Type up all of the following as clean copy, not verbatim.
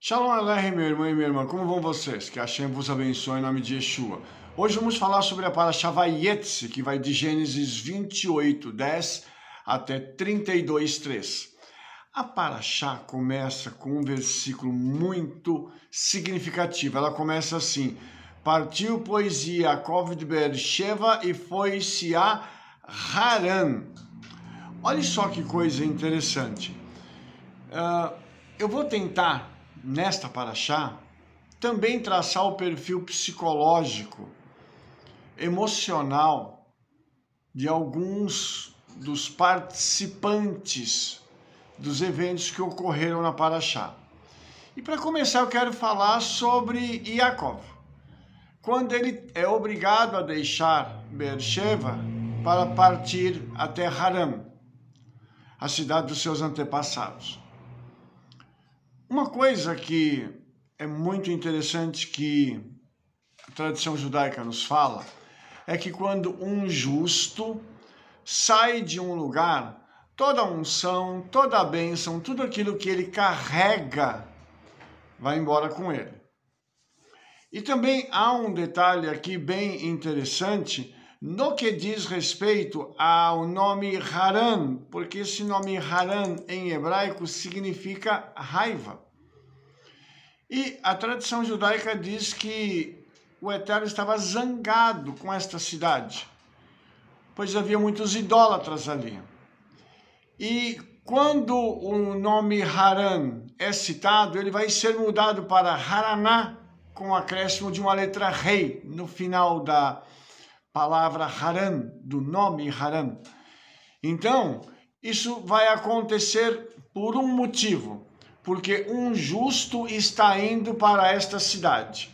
Shalom Aleichem, meu irmão e minha irmã, como vão vocês? Que Hashem vos abençoe em nome de Yeshua. Hoje vamos falar sobre a Parashá Vayetze, que vai de Gênesis 28:10 até 32:3. A Parashá começa com um versículo muito significativo. Ela começa assim: Partiu, pois, Yaakov de Beersheva e foi-se a Harã. Olha só que coisa interessante. Eu vou tentar, nesta Parashá, também traçar o perfil psicológico, emocional de alguns dos participantes dos eventos que ocorreram na Parashá. E para começar eu quero falar sobre Yaakov, quando ele é obrigado a deixar Beersheva para partir até Harã, a cidade dos seus antepassados. Uma coisa que é muito interessante que a tradição judaica nos fala é que quando um justo sai de um lugar, toda a unção, toda a bênção, tudo aquilo que ele carrega vai embora com ele. E também há um detalhe aqui bem interessante no que diz respeito ao nome Harã, porque esse nome Harã em hebraico significa raiva. E a tradição judaica diz que o Eterno estava zangado com esta cidade, pois havia muitos idólatras ali. E quando o nome Harã é citado, ele vai ser mudado para Haraná, com o acréscimo de uma letra rei no final da palavra Harã, do nome Harã. Então, isso vai acontecer por um motivo, porque um justo está indo para esta cidade.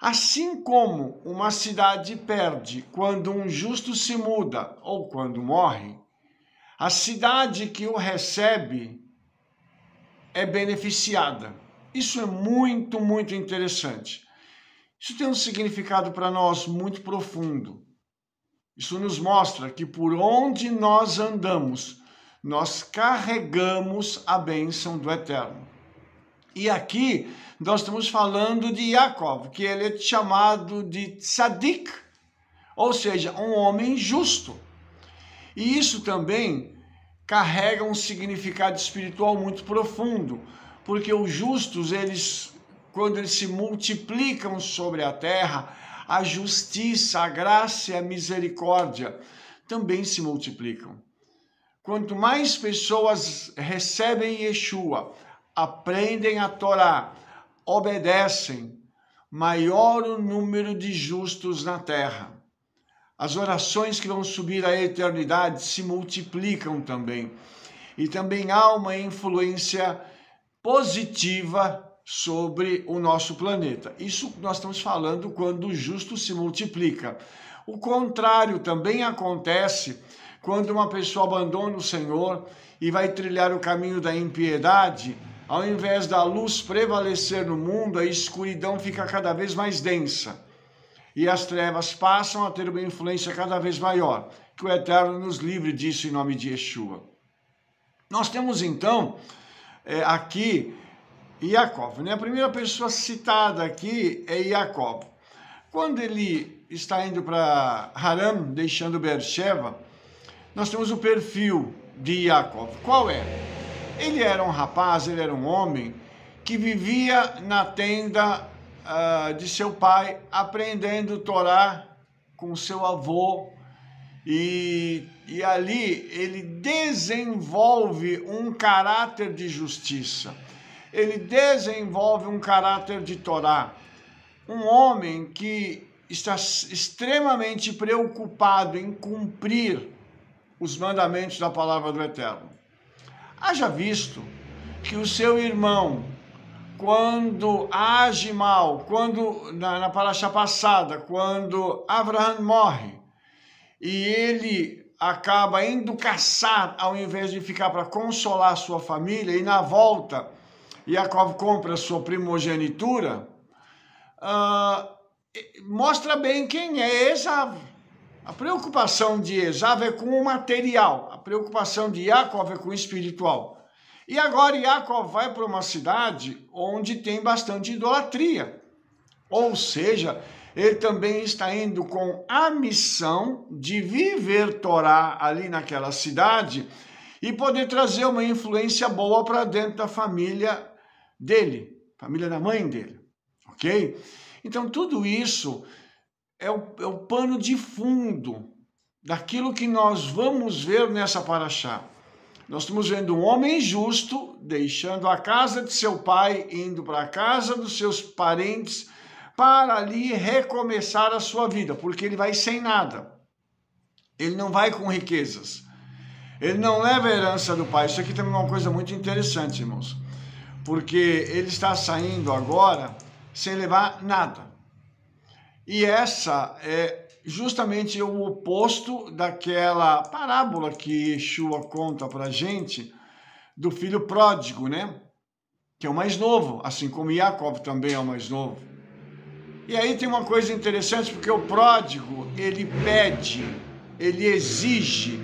Assim como uma cidade perde quando um justo se muda ou quando morre, a cidade que o recebe é beneficiada. Isso é muito, muito interessante. Isso tem um significado para nós muito profundo. Isso nos mostra que por onde nós andamos, nós carregamos a bênção do Eterno. E aqui nós estamos falando de Yaakov, que ele é chamado de tzadik, ou seja, um homem justo. E isso também carrega um significado espiritual muito profundo, porque os justos, quando eles se multiplicam sobre a terra, a justiça, a graça e a misericórdia também se multiplicam. Quanto mais pessoas recebem Yeshua, aprendem a Torá, obedecem, maior o número de justos na terra. As orações que vão subir à eternidade se multiplicam também. E também há uma influência positiva sobre o nosso planeta. Isso nós estamos falando quando o justo se multiplica. O contrário também acontece quando uma pessoa abandona o Senhor e vai trilhar o caminho da impiedade. Ao invés da luz prevalecer no mundo, a escuridão fica cada vez mais densa. E as trevas passam a ter uma influência cada vez maior. Que o Eterno nos livre disso em nome de Yeshua. Nós temos então aqui Yaakov, né? A primeira pessoa citada aqui é Yaakov. Quando ele está indo para Harã, deixando Beersheva, nós temos o perfil de Yaakov. Qual é? Ele era um rapaz, ele era um homem que vivia na tenda de seu pai, aprendendo Torá com seu avô, e ali ele desenvolve um caráter de justiça, ele desenvolve um caráter de Torá, um homem que está extremamente preocupado em cumprir os mandamentos da palavra do Eterno. Haja visto que o seu irmão, quando age mal, na Parashá passada, quando Abraham morre, e ele acaba indo caçar ao invés de ficar para consolar sua família, e na volta Yaakov compra sua primogenitura, mostra bem quem é Esav. A preocupação de Esav é com o material, a preocupação de Yaakov é com o espiritual. E agora Yaakov vai para uma cidade onde tem bastante idolatria. Ou seja, ele também está indo com a missão de viver Torá ali naquela cidade e poder trazer uma influência boa para dentro da família dele, família da mãe dele, ok? Então tudo isso é o pano de fundo daquilo que nós vamos ver nessa paraxá. Nós estamos vendo um homem justo deixando a casa de seu pai, indo para a casa dos seus parentes, para ali recomeçar a sua vida, porque ele vai sem nada. Ele não vai com riquezas. Ele não leva a herança do pai. Isso aqui também é uma coisa muito interessante, irmãos. Porque ele está saindo agora sem levar nada. E essa é justamente o oposto daquela parábola que Yeshua conta para a gente do filho pródigo, né? Que é o mais novo, assim como Yaakov também é o mais novo. E aí tem uma coisa interessante, porque o pródigo, ele pede, ele exige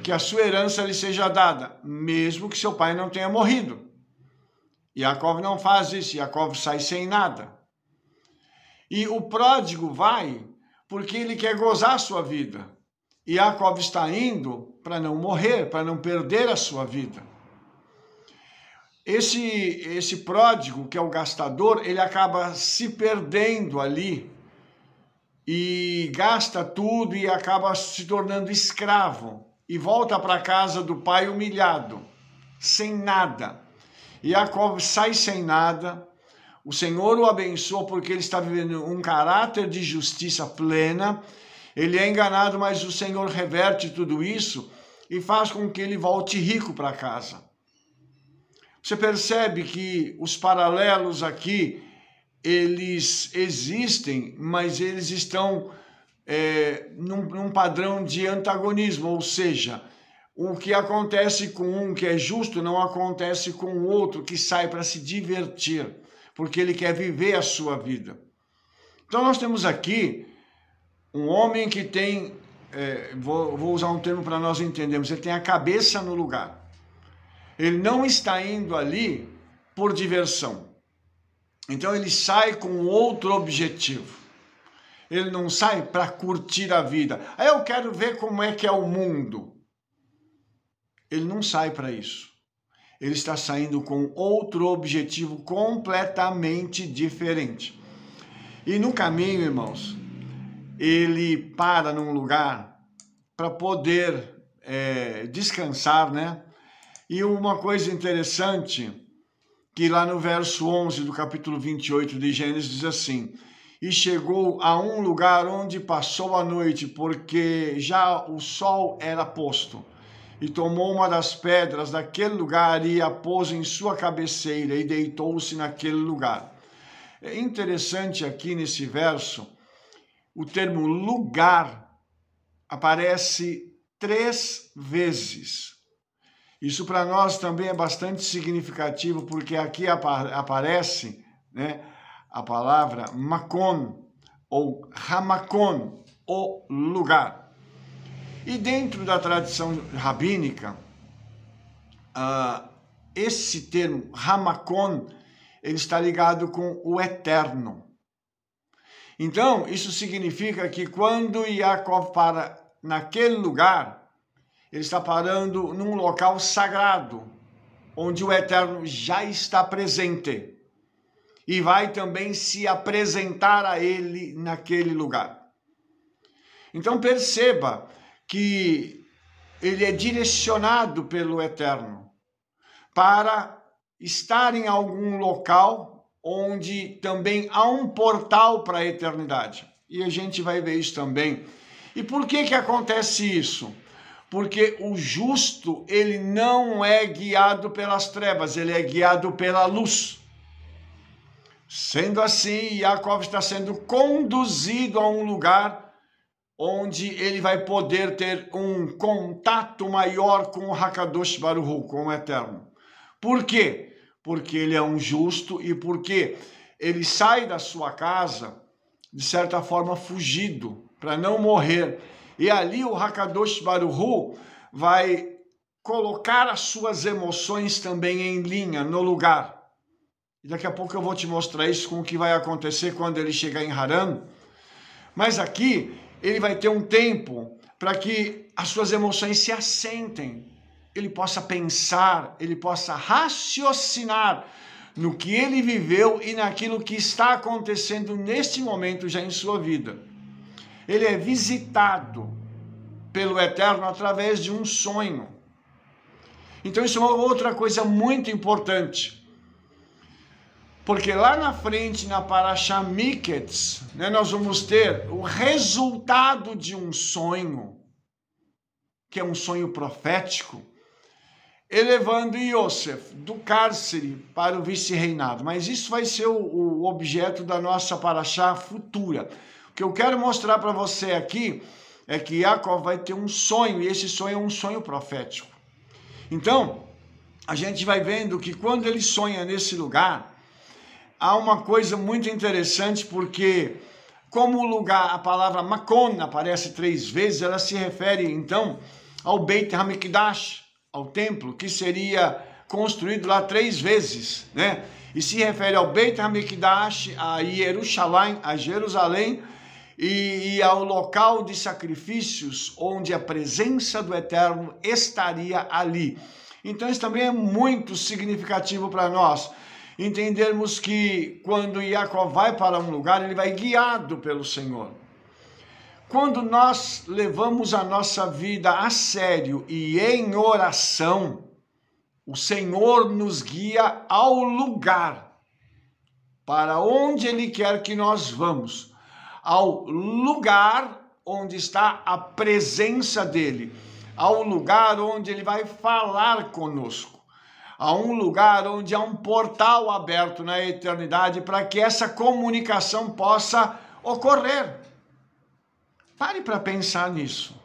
que a sua herança lhe seja dada, mesmo que seu pai não tenha morrido. Yaakov não faz isso, Yaakov sai sem nada. E o pródigo vai porque ele quer gozar a sua vida. E Yaakov está indo para não morrer, para não perder a sua vida. Esse pródigo, que é o gastador, ele acaba se perdendo ali e gasta tudo e acaba se tornando escravo e volta para a casa do pai humilhado, sem nada. E Yaakov sai sem nada. O Senhor o abençoa porque ele está vivendo um caráter de justiça plena. Ele é enganado, mas o Senhor reverte tudo isso e faz com que ele volte rico para casa. Você percebe que os paralelos aqui, eles existem, mas eles estão num padrão de antagonismo, ou seja, o que acontece com um que é justo não acontece com o outro que sai para se divertir, porque ele quer viver a sua vida. Então nós temos aqui um homem que tem, vou usar um termo para nós entendermos, ele tem a cabeça no lugar. Ele não está indo ali por diversão. Então ele sai com outro objetivo. Ele não sai para curtir a vida. Aí eu quero ver como é que é o mundo. Ele não sai para isso. Ele está saindo com outro objetivo completamente diferente. E no caminho, irmãos, ele para num lugar para poder descansar, né? E uma coisa interessante, que lá no verso 11 do capítulo 28 de Gênesis diz assim: e chegou a um lugar onde passou a noite, porque já o sol era posto. E tomou uma das pedras daquele lugar e a pôs em sua cabeceira e deitou-se naquele lugar. É interessante aqui nesse verso, o termo lugar aparece 3 vezes. Isso para nós também é bastante significativo, porque aqui aparece, né, a palavra makon ou hamakon, o lugar. E dentro da tradição rabínica, esse termo hamakon, ele está ligado com o eterno. Então, isso significa que quando Yaakov para naquele lugar, ele está parando num local sagrado, onde o Eterno já está presente. E vai também se apresentar a ele naquele lugar. Então perceba que ele é direcionado pelo Eterno para estar em algum local onde também há um portal para a eternidade. E a gente vai ver isso também. E por que acontece isso? Porque o justo, ele não é guiado pelas trevas, ele é guiado pela luz. Sendo assim, Yaakov está sendo conduzido a um lugar onde ele vai poder ter um contato maior com o Hakadosh Baruch Hu, com o Eterno. Por quê? Porque ele é um justo e porque ele sai da sua casa, de certa forma, fugido, para não morrer. E ali o Hakadosh Baruch Hu vai colocar as suas emoções também em linha, no lugar. E daqui a pouco eu vou te mostrar isso com o que vai acontecer quando ele chegar em Harã. Mas aqui ele vai ter um tempo para que as suas emoções se assentem. Ele possa pensar, ele possa raciocinar no que ele viveu e naquilo que está acontecendo neste momento já em sua vida. Ele é visitado pelo Eterno através de um sonho. Então isso é uma outra coisa muito importante. Porque lá na frente, na Parashá Miketz, nós vamos ter o resultado de um sonho, que é um sonho profético, elevando Yosef do cárcere para o vice-reinado. Mas isso vai ser o objeto da nossa Parashá futura. O que eu quero mostrar para você aqui é que Yaakov vai ter um sonho, e esse sonho é um sonho profético. Então, a gente vai vendo que quando ele sonha nesse lugar, há uma coisa muito interessante, porque como o lugar, a palavra Makon aparece 3 vezes, ela se refere então ao Beit HaMikdash, ao templo, que seria construído lá 3 vezes, né? E se refere ao Beit HaMikdash, a Jerusalém, e ao local de sacrifícios, onde a presença do Eterno estaria ali. Então isso também é muito significativo para nós, entendermos que quando Yaakov vai para um lugar, ele vai guiado pelo Senhor. Quando nós levamos a nossa vida a sério e em oração, o Senhor nos guia ao lugar para onde Ele quer que nós vamos, ao lugar onde está a presença dEle, ao lugar onde Ele vai falar conosco, a um lugar onde há um portal aberto na eternidade para que essa comunicação possa ocorrer. Pare para pensar nisso.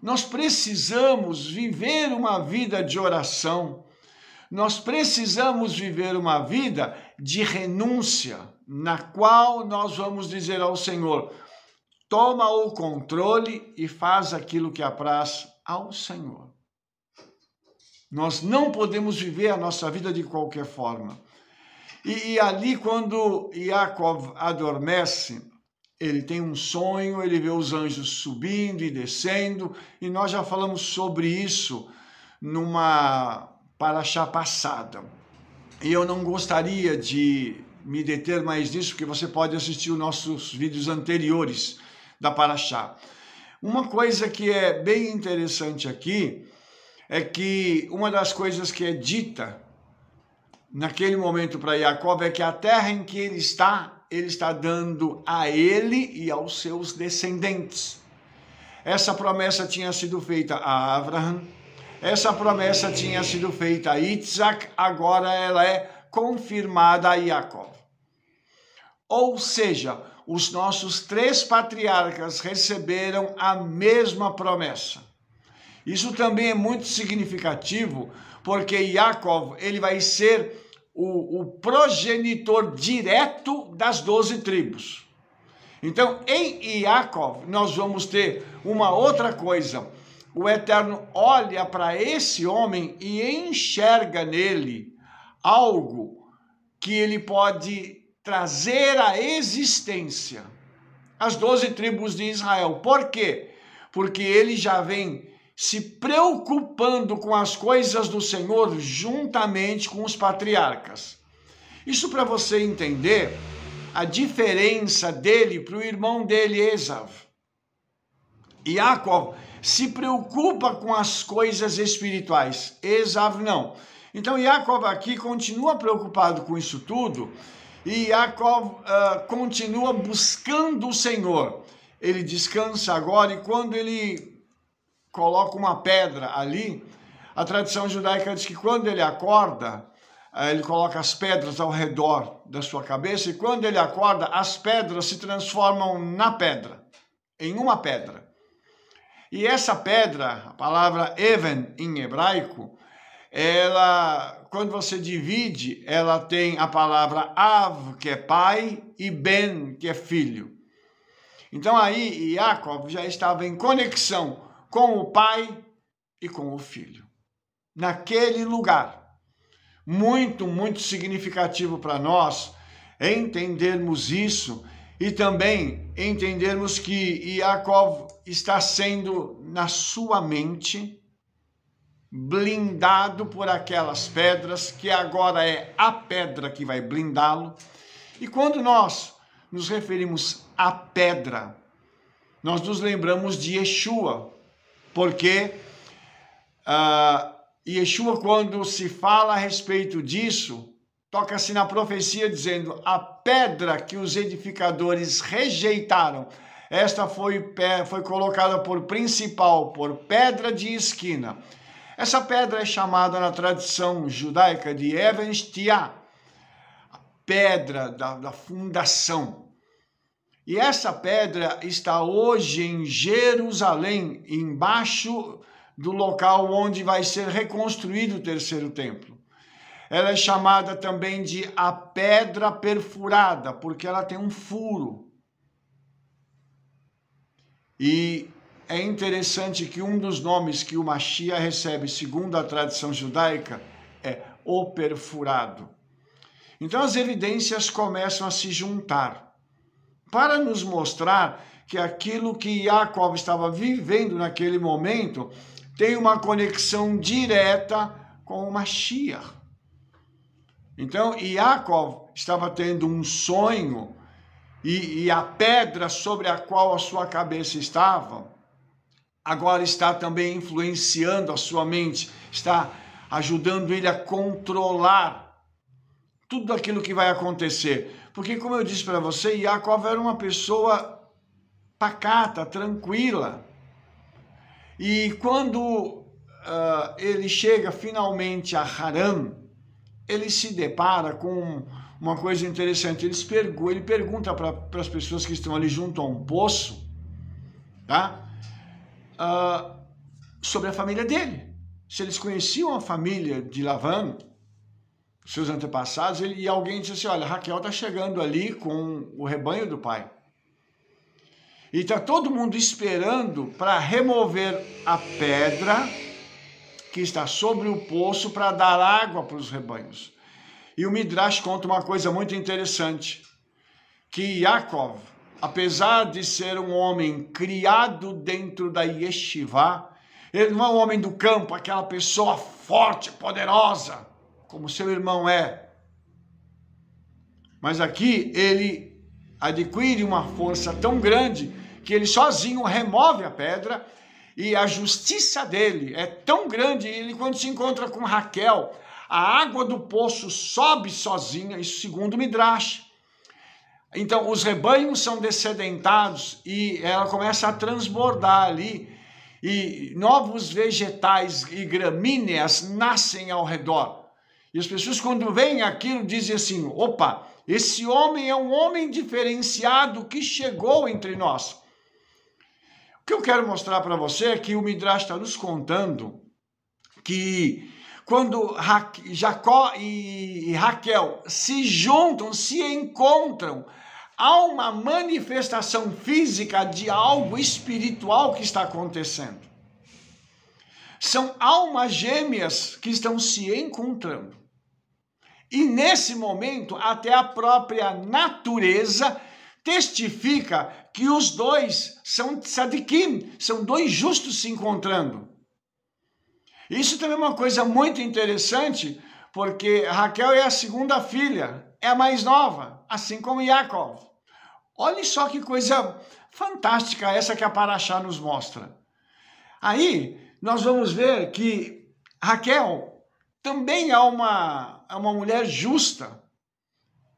Nós precisamos viver uma vida de oração. Nós precisamos viver uma vida de renúncia, na qual nós vamos dizer ao Senhor: toma o controle e faz aquilo que apraz ao Senhor. Nós não podemos viver a nossa vida de qualquer forma. E ali, quando Yaakov adormece, ele tem um sonho, ele vê os anjos subindo e descendo, e nós já falamos sobre isso numa parashá passada. E eu não gostaria de me deter mais nisso, porque você pode assistir os nossos vídeos anteriores da parashá. Uma coisa que é bem interessante aqui é que uma das coisas que é dita naquele momento para Yaakov é que a terra em que ele está dando a ele e aos seus descendentes. Essa promessa tinha sido feita a Abraham, essa promessa tinha sido feita a Isaac, agora ela é confirmada a Yaakov. Ou seja, os nossos 3 patriarcas receberam a mesma promessa. Isso também é muito significativo, porque Yaakov, ele vai ser o progenitor direto das 12 tribos. Então, em Yaakov, nós vamos ter uma outra coisa. O Eterno olha para esse homem e enxerga nele algo que ele pode trazer à existência as 12 tribos de Israel. Por quê? Porque ele já vem se preocupando com as coisas do Senhor juntamente com os patriarcas. Isso para você entender a diferença dele para o irmão dele, Esav. Yaakov se preocupa com as coisas espirituais, Esav não. Então Yaakov aqui continua preocupado com isso tudo, e Yaakov continua buscando o Senhor. Ele descansa agora, e quando ele coloca uma pedra ali, a tradição judaica diz que quando ele acorda, ele coloca as pedras ao redor da sua cabeça, e quando ele acorda, as pedras se transformam na pedra, em uma pedra. E essa pedra, a palavra even em hebraico, ela, quando você divide, ela tem a palavra av, que é pai, e ben, que é filho. Então aí Yaakov já estava em conexão com o pai e com o filho. Naquele lugar. Muito, muito significativo para nós entendermos isso e também entendermos que Yaakov está sendo, na sua mente, blindado por aquelas pedras, que agora é a pedra que vai blindá-lo. E quando nós nos referimos à pedra, nós nos lembramos de Yeshua, porque Yeshua, quando se fala a respeito disso, toca-se na profecia dizendo: a pedra que os edificadores rejeitaram, esta foi colocada por principal, por pedra de esquina. Essa pedra é chamada na tradição judaica de Even Shtiah, a pedra da fundação. E essa pedra está hoje em Jerusalém, embaixo do local onde vai ser reconstruído o terceiro templo. Ela é chamada também de a pedra perfurada, porque ela tem um furo. E é interessante que um dos nomes que o Mashiach recebe, segundo a tradição judaica, é o perfurado. Então as evidências começam a se juntar para nos mostrar que aquilo que Yaakov estava vivendo naquele momento tem uma conexão direta com o Mashiach. Então, Yaakov estava tendo um sonho e a pedra sobre a qual a sua cabeça estava, agora está também influenciando a sua mente, está ajudando ele a controlar tudo aquilo que vai acontecer. Porque, como eu disse para você, Yaakov era uma pessoa pacata, tranquila. E quando ele chega finalmente a Harã, ele se depara com uma coisa interessante. Ele pergunta para as pessoas que estão ali junto a um poço, tá? Sobre a família dele. Se eles conheciam a família de Lavan, seus antepassados, e alguém disse assim: olha, Raquel está chegando ali com o rebanho do pai. E está todo mundo esperando para remover a pedra que está sobre o poço para dar água para os rebanhos. E o Midrash conta uma coisa muito interessante, que Yaakov, apesar de ser um homem criado dentro da yeshiva, ele não é um homem do campo, aquela pessoa forte, poderosa, como seu irmão é. Mas aqui ele adquire uma força tão grande que ele sozinho remove a pedra, e a justiça dele é tão grande, ele quando se encontra com Raquel, a água do poço sobe sozinha, isso segundo o Midrash. Então os rebanhos são dessedentados e ela começa a transbordar ali, e novos vegetais e gramíneas nascem ao redor. E as pessoas, quando veem aquilo, dizem assim: opa, esse homem é um homem diferenciado que chegou entre nós. O que eu quero mostrar para você é que o Midrash está nos contando que quando Jacó e Raquel se juntam, se encontram, há uma manifestação física de algo espiritual que está acontecendo. São almas gêmeas que estão se encontrando. E nesse momento, até a própria natureza testifica que os dois são tzadikim, são dois justos se encontrando. Isso também é uma coisa muito interessante, porque Raquel é a segunda filha, é a mais nova, assim como Yaakov. Olha só que coisa fantástica essa que a Parashá nos mostra. Aí nós vamos ver que Raquel também é uma mulher justa.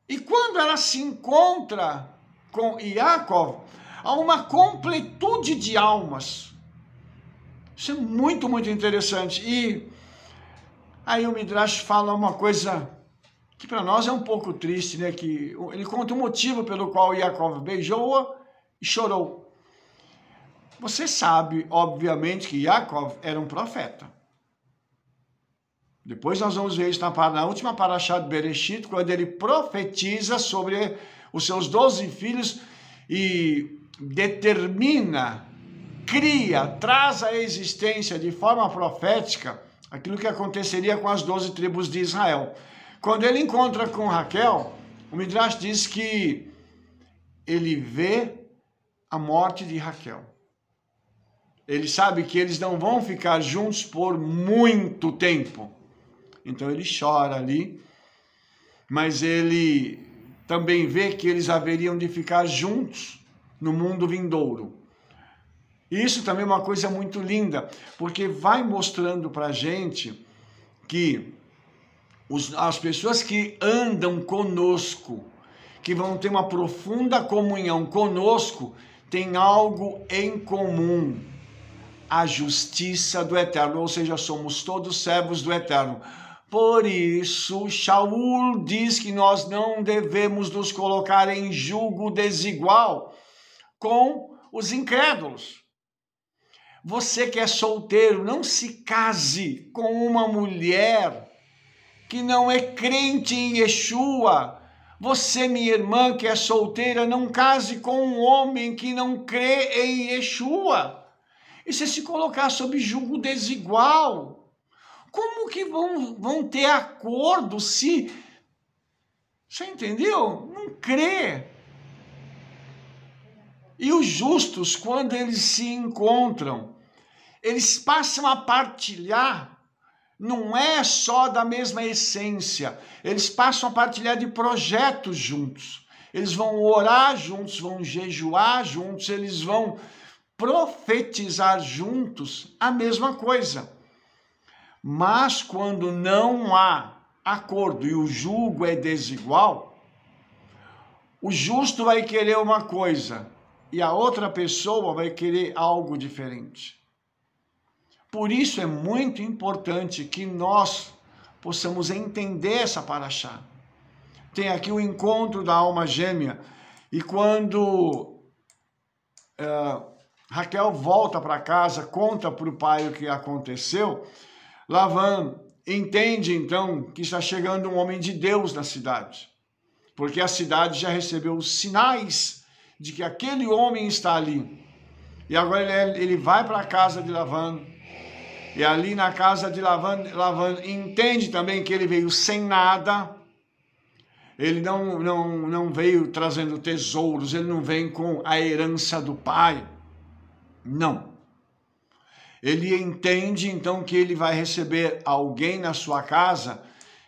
E quando ela se encontra com Yaakov, há uma completude de almas. Isso é muito, muito interessante. E aí o Midrash fala uma coisa que para nós é um pouco triste, né? Que ele conta o motivo pelo qual Yaakov beijou-a e chorou. Você sabe, obviamente, que Yaakov era um profeta. Depois nós vamos ver isso na última parashá de Bereshit, quando ele profetiza sobre os seus 12 filhos e determina cria, traz à existência de forma profética aquilo que aconteceria com as 12 tribos de Israel. Quando ele encontra com Raquel, o Midrash diz que ele vê a morte de Raquel. Ele sabe que eles não vão ficar juntos por muito tempo. Então ele chora ali, mas ele também vê que eles haveriam de ficar juntos no mundo vindouro. E isso também é uma coisa muito linda, porque vai mostrando para a gente que as pessoas que andam conosco, que vão ter uma profunda comunhão conosco, têm algo em comum: a justiça do Eterno, ou seja, somos todos servos do Eterno. Por isso, Shaul diz que nós não devemos nos colocar em julgo desigual com os incrédulos. Você que é solteiro, não se case com uma mulher que não é crente em Yeshua. Você, minha irmã, que é solteira, não case com um homem que não crê em Yeshua. E se colocar sob julgo desigual, como que vão ter acordo se... Você entendeu? Não crê. E os justos, quando eles se encontram, eles passam a partilhar, não é só da mesma essência, eles passam a partilhar de projetos juntos. Eles vão orar juntos, vão jejuar juntos, eles vão profetizar juntos a mesma coisa. Mas quando não há acordo e o julgo é desigual, o justo vai querer uma coisa e a outra pessoa vai querer algo diferente. Por isso é muito importante que nós possamos entender essa paraxá. Tem aqui o encontro da alma gêmea, e quando Raquel volta para casa, conta para o pai o que aconteceu, Lavan entende então que está chegando um homem de Deus na cidade, porque a cidade já recebeu os sinais de que aquele homem está ali. E agora ele vai para a casa de Lavan, e ali na casa de Lavan entende também que ele veio sem nada. Ele não veio trazendo tesouros, ele não vem com a herança do pai. Não. Ele entende então que ele vai receber alguém na sua casa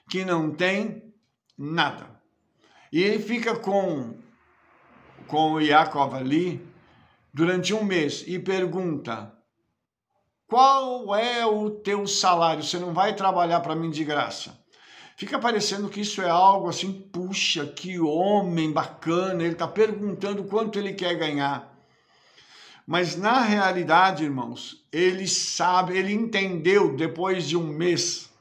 que não tem nada. E ele fica com o Yaakov ali durante um mês e pergunta: qual é o teu salário? Você não vai trabalhar para mim de graça. Fica parecendo que isso é algo assim, puxa, que homem bacana, ele está perguntando quanto ele quer ganhar. Mas na realidade, irmãos, ele sabe, ele entendeu depois de um mês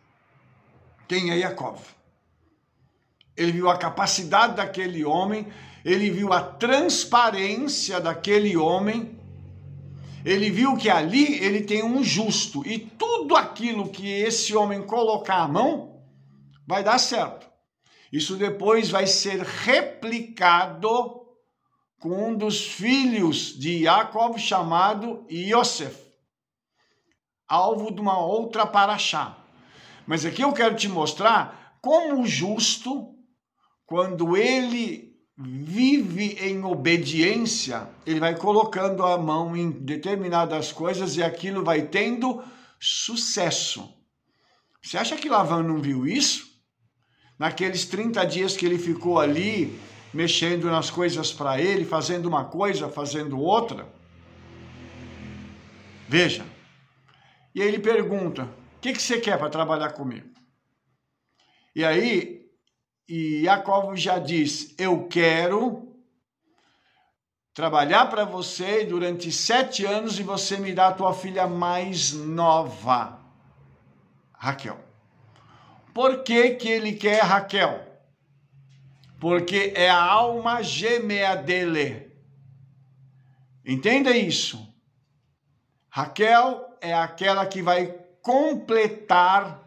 quem é Yaakov. Ele viu a capacidade daquele homem, ele viu a transparência daquele homem, ele viu que ali ele tem um justo, e tudo aquilo que esse homem colocar a mão vai dar certo. Isso depois vai ser replicado com um dos filhos de Yaakov chamado Yosef, alvo de uma outra paraxá. Mas aqui eu quero te mostrar como o justo, quando ele vive em obediência, ele vai colocando a mão em determinadas coisas e aquilo vai tendo sucesso. Você acha que Lavan não viu isso? Naqueles 30 dias que ele ficou ali, mexendo nas coisas para ele, fazendo uma coisa, fazendo outra. Veja. E aí ele pergunta: o que você quer para trabalhar comigo? E aí, Yaakov já diz: eu quero trabalhar para você durante 7 anos e você me dá a tua filha mais nova, Raquel. Por que que ele quer Raquel? Porque é a alma gêmea dele. Entenda isso. Raquel é aquela que vai completar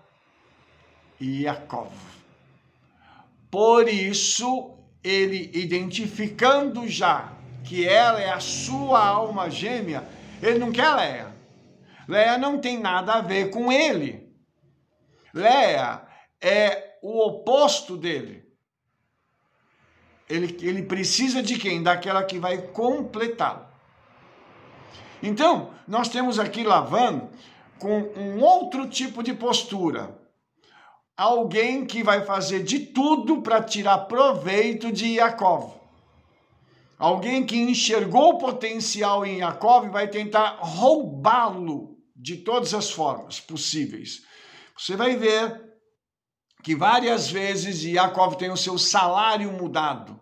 Yaakov. Por isso, ele identificando já que ela é a sua alma gêmea, Ele não quer Leia. Leia não tem nada a ver com ele. Leia é o oposto dele. Ele precisa de quem? Daquela que vai completá-lo. Então, nós temos aqui Lavan com um outro tipo de postura. Alguém que vai fazer de tudo para tirar proveito de Yaakov. Alguém que enxergou o potencial em Yaakov e vai tentar roubá-lo de todas as formas possíveis. Você vai ver que várias vezes Yaakov tem o seu salário mudado.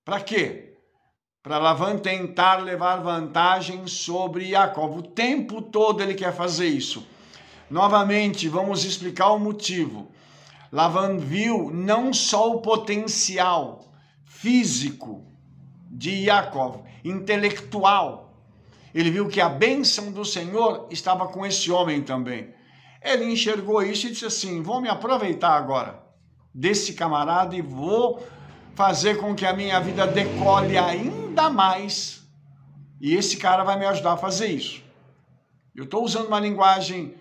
Para quê? Para Lavan tentar levar vantagem sobre Yaakov. O tempo todo ele quer fazer isso. Novamente, vamos explicar o motivo. Lavan viu não só o potencial físico de Yaakov, intelectual. Ele viu que a bênção do Senhor estava com esse homem também. Ele enxergou isso e disse assim, vou me aproveitar agora desse camarada e vou fazer com que a minha vida decole ainda mais. E esse cara vai me ajudar a fazer isso. Eu estou usando uma linguagem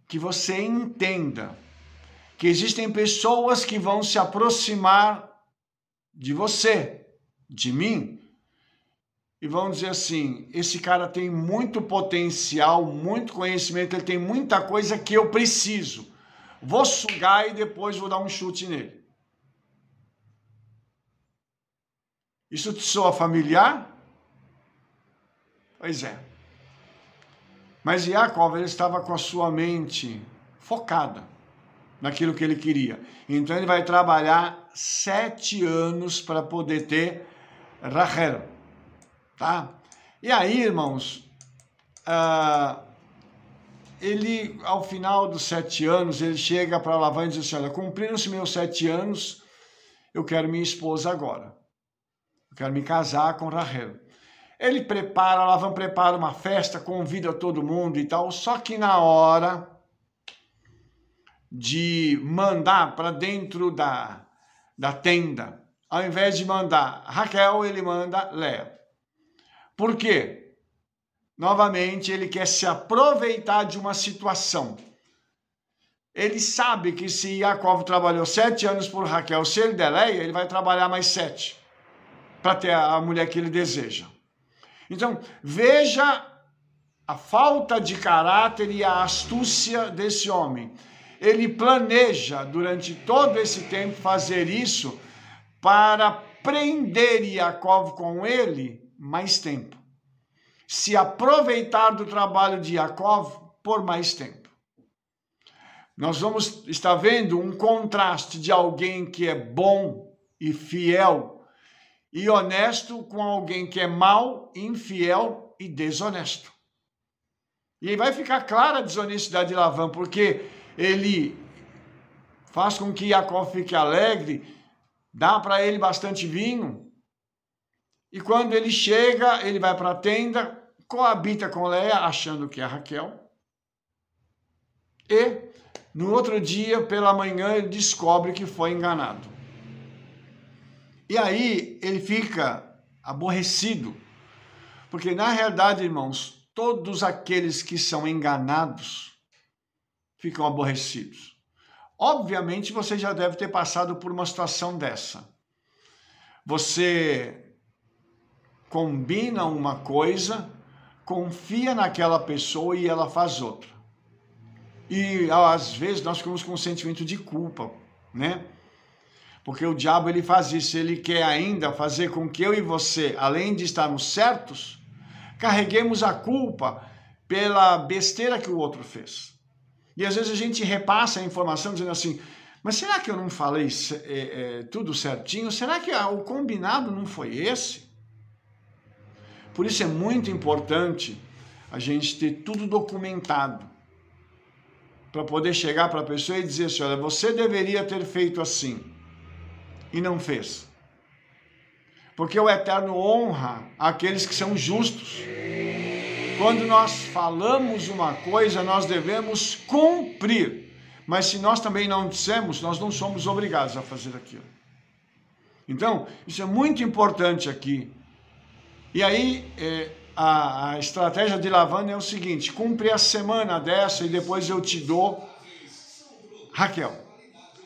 que você entenda que existem pessoas que vão se aproximar de você, de mim, e vão dizer assim, esse cara tem muito potencial, muito conhecimento, ele tem muita coisa que eu preciso. Vou sugar e depois vou dar um chute nele. Isso te soa familiar? Pois é. Mas Yaakov, ele estava com a sua mente focada naquilo que ele queria. Então ele vai trabalhar 7 anos para poder ter Rachel. Tá? E aí, irmãos, ele, ao final dos 7 anos, ele chega para Lavan e diz assim, olha, cumpriram-se meus 7 anos, eu quero minha esposa agora. Eu quero me casar com Rachel. Ele prepara, Lavan prepara uma festa, convida todo mundo e tal, só que na hora de mandar para dentro da tenda, ao invés de mandar Raquel, ele manda Léa. Por quê? Novamente, ele quer se aproveitar de uma situação. Ele sabe que se Yaakov trabalhou 7 anos por Raquel, se ele der Léa, ele vai trabalhar mais 7 para ter a mulher que ele deseja. Então, veja a falta de caráter e a astúcia desse homem. Ele planeja, durante todo esse tempo, fazer isso para prender Yaakov com ele mais tempo. Se aproveitar do trabalho de Yaakov por mais tempo. Nós vamos estar vendo um contraste de alguém que é bom e fiel e honesto com alguém que é mau, infiel e desonesto. E aí vai ficar clara a desonestidade de Lavan, porque ele faz com que Yaakov fique alegre, dá para ele bastante vinho, e quando ele chega, ele vai para a tenda, coabita com Léa, achando que é Raquel, e no outro dia, pela manhã, ele descobre que foi enganado. E aí ele fica aborrecido, porque na realidade, irmãos, todos aqueles que são enganados ficam aborrecidos. Obviamente você já deve ter passado por uma situação dessa. Você combina uma coisa, confia naquela pessoa e ela faz outra. E às vezes nós ficamos com um sentimento de culpa, né? Porque o diabo ele faz isso, ele quer ainda fazer com que eu e você, além de estarmos certos, carreguemos a culpa pela besteira que o outro fez. E às vezes a gente repassa a informação dizendo assim, mas será que eu não falei tudo certinho? Será que o combinado não foi esse? Por isso é muito importante a gente ter tudo documentado, para poder chegar para a pessoa e dizer assim, olha, você deveria ter feito assim, e não fez. Porque o Eterno honra aqueles que são justos. Quando nós falamos uma coisa, nós devemos cumprir. Mas se nós também não dissemos, nós não somos obrigados a fazer aquilo. Então, isso é muito importante aqui. E aí, a estratégia de Lavan é o seguinte: cumpre a semana dessa e depois eu te dou Raquel.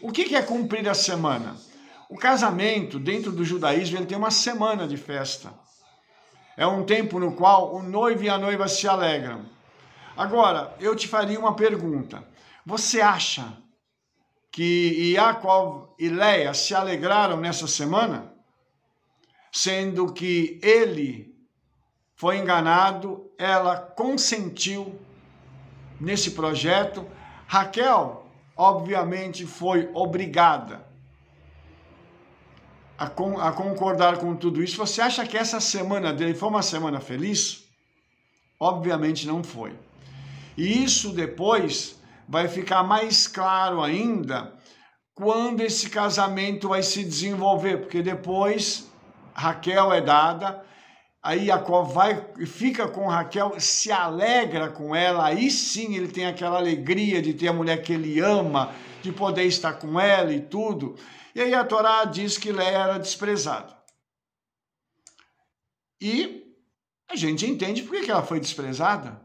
O que é cumprir a semana? O casamento, dentro do judaísmo, ele tem uma semana de festa. É um tempo no qual o noivo e a noiva se alegram. Agora, eu te faria uma pergunta. Você acha que Yaakov e Leia se alegraram nessa semana? Sendo que ele foi enganado, ela consentiu nesse projeto. Raquel, obviamente, foi obrigada a concordar com tudo isso. Você acha que essa semana dele foi uma semana feliz? Obviamente não foi. E isso depois vai ficar mais claro ainda quando esse casamento vai se desenvolver, porque depois Raquel é dada, aí Jacó fica com Raquel, se alegra com ela, aí sim ele tem aquela alegria de ter a mulher que ele ama, de poder estar com ela e tudo. E aí a Torá diz que Leia era desprezada. E a gente entende por que ela foi desprezada.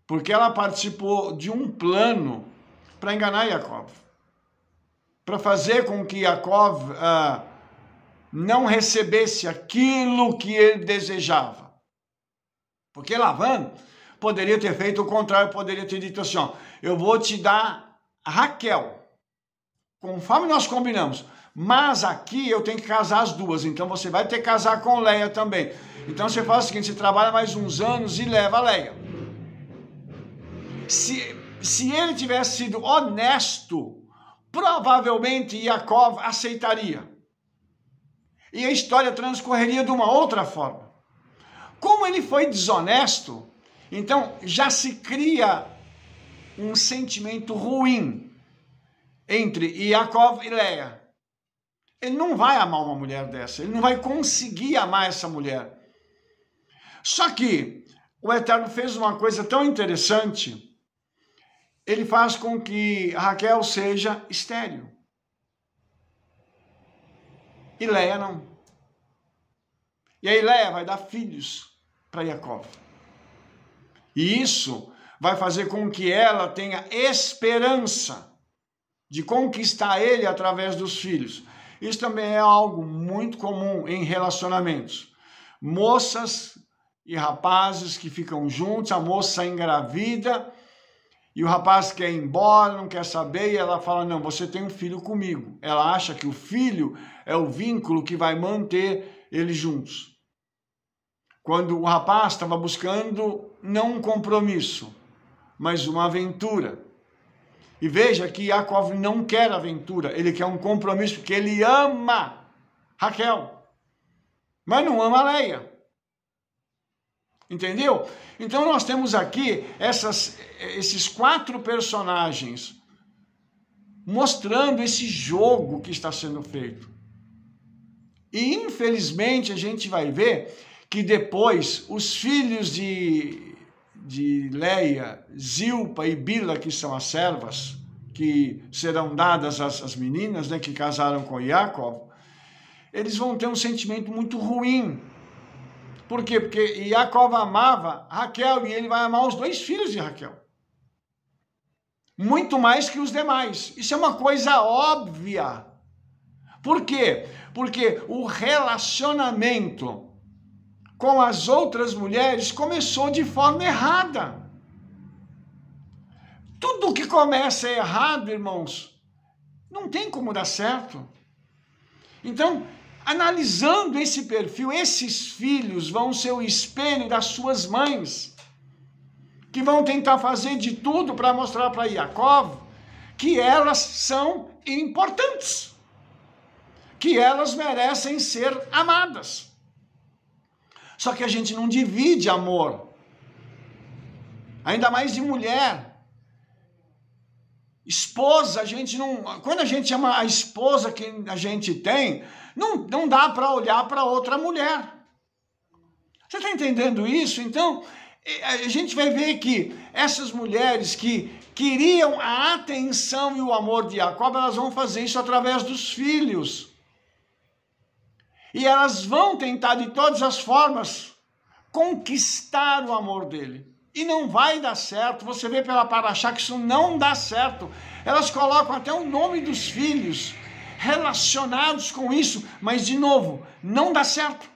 Porque ela participou de um plano para enganar Yaakov. Para fazer com que Yaakov não recebesse aquilo que ele desejava. Porque Lavan poderia ter feito o contrário, poderia ter dito assim, ó, eu vou te dar Raquel, conforme nós combinamos, mas aqui eu tenho que casar as duas, então você vai ter que casar com Leia também. Então você faz o seguinte, você trabalha mais uns anos e leva a Leia. Se ele tivesse sido honesto, provavelmente Yaakov aceitaria. E a história transcorreria de uma outra forma. Como ele foi desonesto, então já se cria um sentimento ruim entre Yaakov e Leia. Ele não vai amar uma mulher dessa, ele não vai conseguir amar essa mulher. Só que o Eterno fez uma coisa tão interessante, ele faz com que Raquel seja estéril. E Leia não. E aí Leia vai dar filhos para Yaakov. E isso vai fazer com que ela tenha esperança de conquistar ele através dos filhos. Isso também é algo muito comum em relacionamentos. Moças e rapazes que ficam juntos, a moça engravida e o rapaz quer ir embora, não quer saber, e ela fala, não, você tem um filho comigo. Ela acha que o filho é o vínculo que vai manter eles juntos. Quando o rapaz estava buscando não um compromisso, mas uma aventura. E veja que Yaakov não quer aventura, ele quer um compromisso, porque ele ama Raquel, mas não ama Leia. Entendeu? Então nós temos aqui esses 4 personagens mostrando esse jogo que está sendo feito. E infelizmente a gente vai ver que depois os filhos de Leia, Zilpa e Bila, que são as servas, que serão dadas às meninas, né, que casaram com Yaakov, eles vão ter um sentimento muito ruim. Por quê? Porque Yaakov amava Raquel e ele vai amar os 2 filhos de Raquel. Muito mais que os demais. Isso é uma coisa óbvia. Por quê? Porque o relacionamento com as outras mulheres começou de forma errada. Tudo que começa errado, irmãos, não tem como dar certo. Então, analisando esse perfil, esses filhos vão ser o espelho das suas mães, que vão tentar fazer de tudo para mostrar para Yaakov que elas são importantes, que elas merecem ser amadas. Só que a gente não divide amor, ainda mais de mulher. Esposa, a gente não... Quando a gente ama a esposa que a gente tem, não dá para olhar para outra mulher. Você está entendendo isso? Então, a gente vai ver que essas mulheres que queriam a atenção e o amor de Jacob, elas vão fazer isso através dos filhos. E elas vão tentar de todas as formas conquistar o amor dele. E não vai dar certo. Você vê pela Parashá que isso não dá certo. Elas colocam até o nome dos filhos relacionados com isso, mas de novo, não dá certo.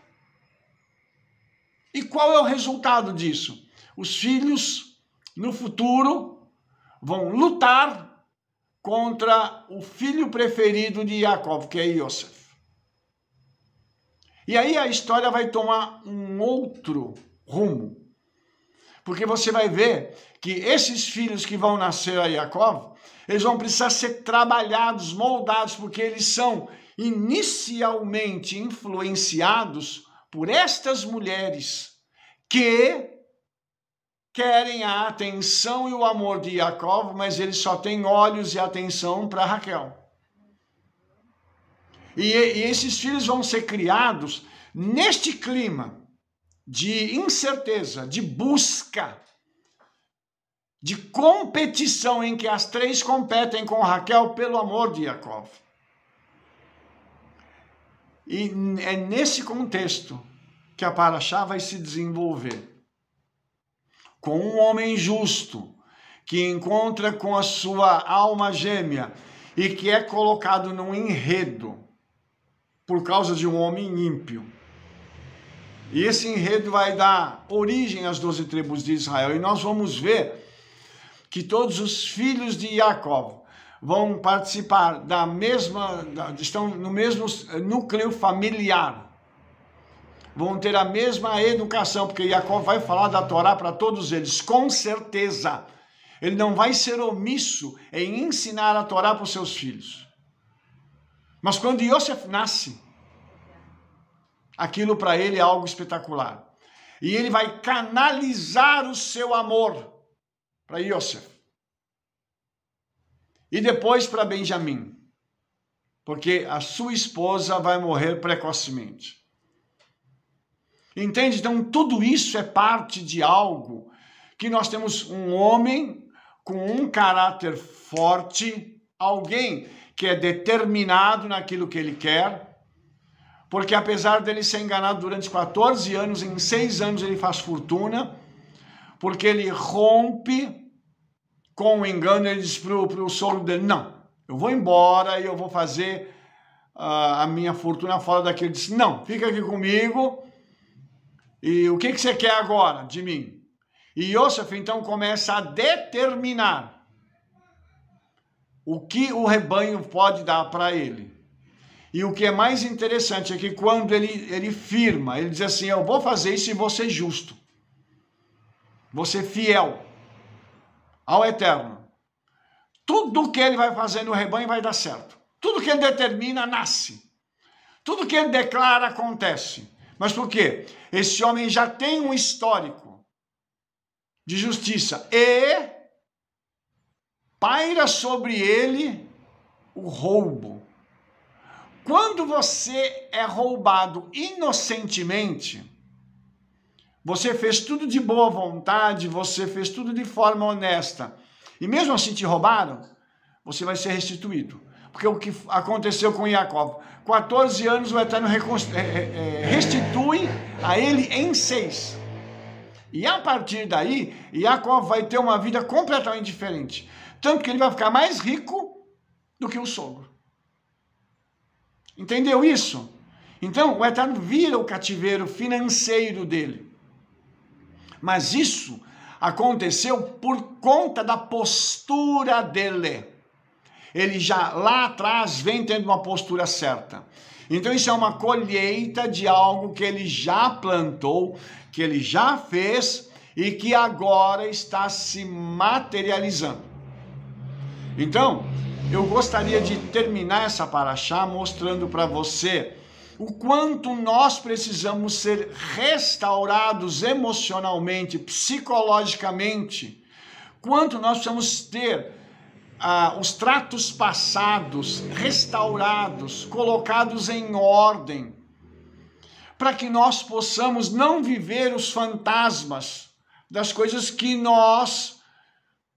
E qual é o resultado disso? Os filhos, no futuro, vão lutar contra o filho preferido de Jacob, que é Yosef. E aí a história vai tomar um outro rumo. Porque você vai ver que esses filhos que vão nascer a Jacob, eles vão precisar ser trabalhados, moldados, porque eles são inicialmente influenciados por estas mulheres que querem a atenção e o amor de Jacob, mas eles só têm olhos e atenção para Raquel. E esses filhos vão ser criados neste clima de incerteza, de busca, de competição, em que as três competem com Raquel pelo amor de Jacob. E é nesse contexto que a Parashá vai se desenvolver. Com um homem justo, que encontra com a sua alma gêmea e que é colocado num enredo por causa de um homem ímpio. E esse enredo vai dar origem às 12 tribos de Israel. E nós vamos ver que todos os filhos de Jacob vão participar estão no mesmo núcleo familiar. Vão ter a mesma educação, porque Jacob vai falar da Torá para todos eles, com certeza. Ele não vai ser omisso em ensinar a Torá para os seus filhos. Mas quando Yosef nasce, aquilo para ele é algo espetacular. E ele vai canalizar o seu amor para Yosef. E depois para Benjamim. Porque a sua esposa vai morrer precocemente. Entende? Então tudo isso é parte de algo que nós temos um homem com um caráter forte, alguém que é determinado naquilo que ele quer, porque apesar dele ser enganado durante 14 anos, em 6 anos ele faz fortuna, porque ele rompe com o engano. Ele diz para o sogro dele, não, eu vou embora e eu vou fazer a minha fortuna fora daqui. Ele disse, não, fica aqui comigo, e o que você quer agora de mim? E Yosef então começa a determinar o que o rebanho pode dar para ele. E o que é mais interessante é que quando ele firma, ele diz assim, eu vou fazer isso e vou ser justo. Vou ser fiel ao Eterno. Tudo que ele vai fazer no rebanho vai dar certo. Tudo que ele determina, nasce. Tudo que ele declara, acontece. Mas por quê? Esse homem já tem um histórico de justiça e paira sobre ele o roubo. Quando você é roubado inocentemente, você fez tudo de boa vontade, você fez tudo de forma honesta, e mesmo assim te roubaram, você vai ser restituído. Porque o que aconteceu com Jacob, 14 anos o Eterno restitui a ele em 6. E a partir daí, Jacob vai ter uma vida completamente diferente. Tanto que ele vai ficar mais rico do que o sogro. Entendeu isso? Então, o Eterno vira o cativeiro financeiro dele. Mas isso aconteceu por conta da postura dele. Ele já lá atrás vem tendo uma postura certa. Então isso é uma colheita de algo que ele já plantou, que ele já fez e que agora está se materializando. Então, eu gostaria de terminar essa parashá mostrando para você o quanto nós precisamos ser restaurados emocionalmente, psicologicamente, quanto nós precisamos ter os tratos passados restaurados, colocados em ordem, para que nós possamos não viver os fantasmas das coisas que nós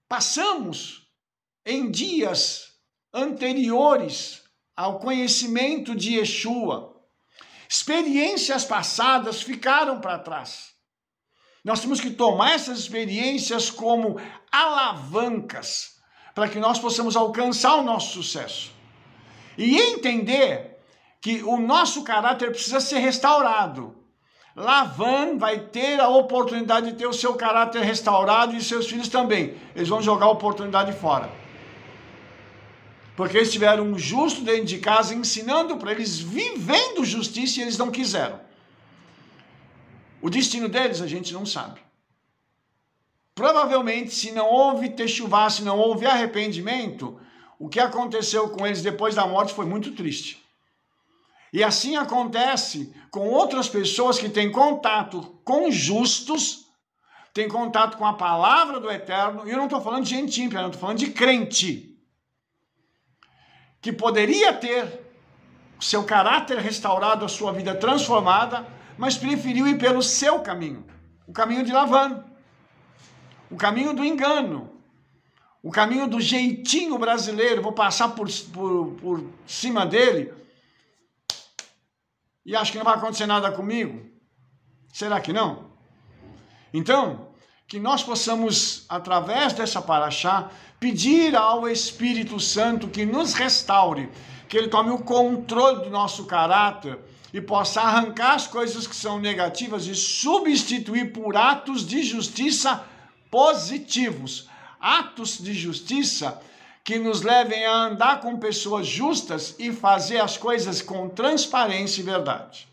passamos em dias anteriores ao conhecimento de Yeshua. Experiências passadas ficaram para trás. Nós temos que tomar essas experiências como alavancas para que nós possamos alcançar o nosso sucesso. E entender que o nosso caráter precisa ser restaurado. Lavan vai ter a oportunidade de ter o seu caráter restaurado e seus filhos também. Eles vão jogar a oportunidade fora. Porque eles tiveram um justo dentro de casa ensinando para eles, vivendo justiça, e eles não quiseram. O destino deles a gente não sabe. Provavelmente, se não houve techuvá, se não houve arrependimento, o que aconteceu com eles depois da morte foi muito triste. E assim acontece com outras pessoas que têm contato com justos, têm contato com a palavra do Eterno, e eu não estou falando de gente ímpia, eu estou falando de crente, que poderia ter seu caráter restaurado, a sua vida transformada, mas preferiu ir pelo seu caminho, o caminho de Lavan, o caminho do engano, o caminho do jeitinho brasileiro, vou passar por cima dele e acho que não vai acontecer nada comigo. Será que não? Então, que nós possamos, através dessa paraxá, pedir ao Espírito Santo que nos restaure, que ele tome o controle do nosso caráter e possa arrancar as coisas que são negativas e substituir por atos de justiça positivos. Atos de justiça que nos levem a andar com pessoas justas e fazer as coisas com transparência e verdade.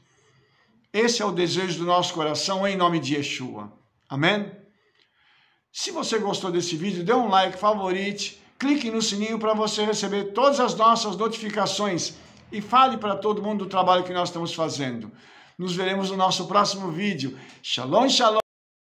Esse é o desejo do nosso coração, em nome de Yeshua. Amém? Se você gostou desse vídeo, dê um like, favorite, clique no sininho para você receber todas as nossas notificações e fale para todo mundo do trabalho que nós estamos fazendo. Nos veremos no nosso próximo vídeo. Shalom, shalom.